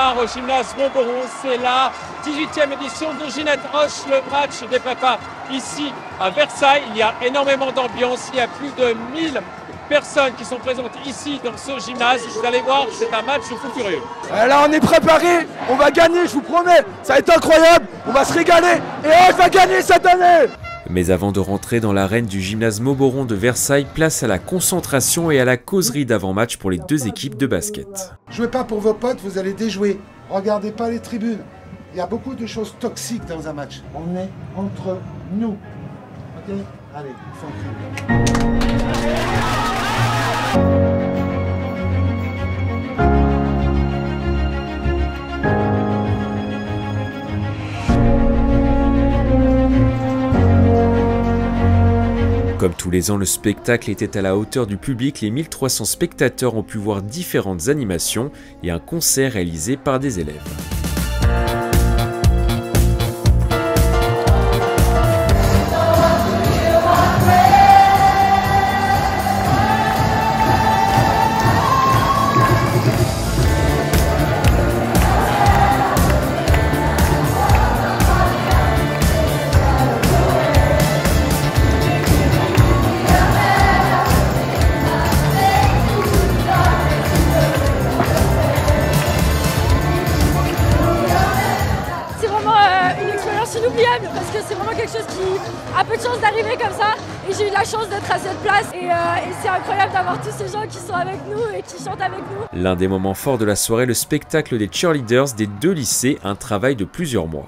soir au gymnase Montboron. C'est la 18e édition de Ginette Hoche, le match des prépas ici à Versailles. Il y a énormément d'ambiance, il y a plus de 1000 personnes qui sont présentes ici dans ce gymnase. Vous allez voir, c'est un match fou furieux. Là on est préparé, on va gagner, je vous promets. Ça va être incroyable, on va se régaler et on va gagner cette année. Mais avant de rentrer dans l'arène du gymnase Montboron de Versailles, place à la concentration et à la causerie d'avant-match pour les deux équipes de basket. Jouez pas pour vos potes, vous allez déjouer. Regardez pas les tribunes. Il y a beaucoup de choses toxiques dans un match. On est entre nous. Ok? Allez, sans cri. Comme tous les ans, le spectacle était à la hauteur du public. Les 1300 spectateurs ont pu voir différentes animations et un concert réalisé par des élèves. Inoubliable parce que c'est vraiment quelque chose qui a peu de chance d'arriver comme ça et j'ai eu la chance d'être à cette place et c'est incroyable d'avoir tous ces gens qui sont avec nous et qui chantent avec nous. L'un des moments forts de la soirée, le spectacle des cheerleaders des deux lycées, un travail de plusieurs mois.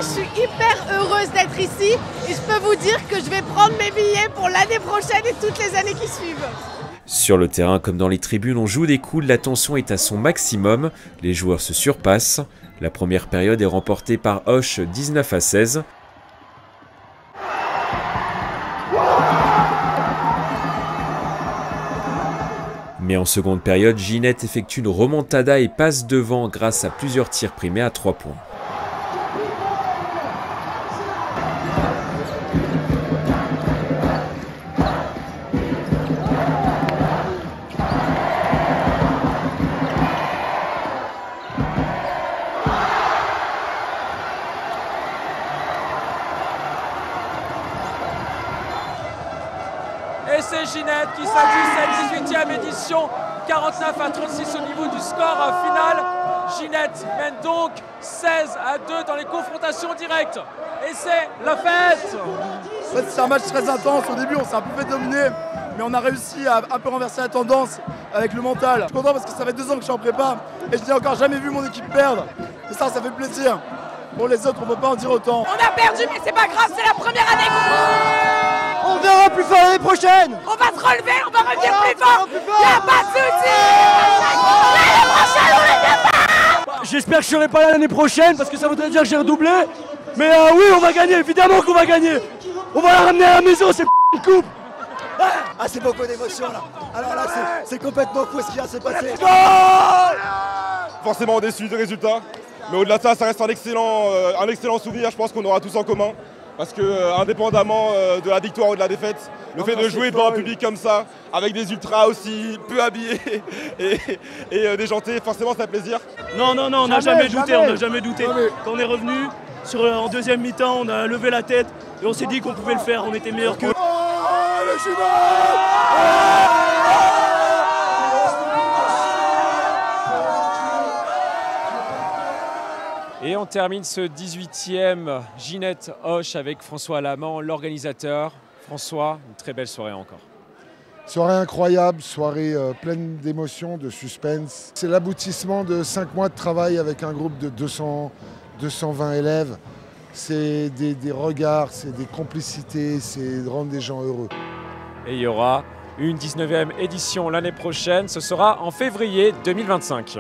Je suis hyper heureuse d'être ici et je peux vous dire que je vais prendre mes billets pour l'année prochaine et toutes les années qui suivent. Sur le terrain comme dans les tribunes, on joue des coudes, la tension est à son maximum, les joueurs se surpassent. La première période est remportée par Hoche 19-16. Mais en seconde période, Ginette effectue une remontada et passe devant grâce à plusieurs tirs primés à 3 points. Et c'est Ginette qui s'adjuge cette 18e édition, 49-36 au niveau du score final. Ginette mène donc 16-2 dans les confrontations directes. Et c'est la fête. C'est un match très intense. Au début, on s'est un peu fait dominer, mais on a réussi à un peu renverser la tendance avec le mental. Je suis content parce que ça fait 2 ans que je suis en prépa et je n'ai encore jamais vu mon équipe perdre. Et ça fait plaisir. Pour les autres, on ne peut pas en dire autant. On a perdu, mais c'est pas grave, c'est la première année qu'on... On verra plus fort l'année prochaine. On va se relever, on va revenir plus fort. Y'a pas de soucis. L'année prochaine, on revient pas. J'espère que je ne serai pas là l'année prochaine parce que ça voudrait dire que j'ai redoublé. Mais oui, on va gagner, évidemment qu'on va gagner. On va la ramener à la maison, c'est une coupe. Ah, c'est beaucoup d'émotions là. Alors là, c'est complètement fou ce qui vient de se passer. Forcément déçu du résultat. Mais au-delà de ça, ça reste un excellent souvenir, je pense qu'on aura tous en commun. Parce que, indépendamment de la victoire ou de la défaite, le fait de jouer devant un public comme ça, avec des ultras aussi peu habillés et déjantés, forcément ça fait plaisir. Non, on n'a jamais douté, on n'a jamais douté. Quand on est revenu, en deuxième mi-temps, on a levé la tête et on s'est dit qu'on pouvait le faire, on était meilleurs qu'eux. Et on termine ce 18e Ginette Hoche avec François Lamant, l'organisateur. François, une très belle soirée encore. Soirée incroyable, soirée pleine d'émotions, de suspense. C'est l'aboutissement de 5 mois de travail avec un groupe de 220 élèves. C'est des regards, c'est des complicités, c'est de rendre des gens heureux. Et il y aura une 19e édition l'année prochaine, ce sera en février 2025.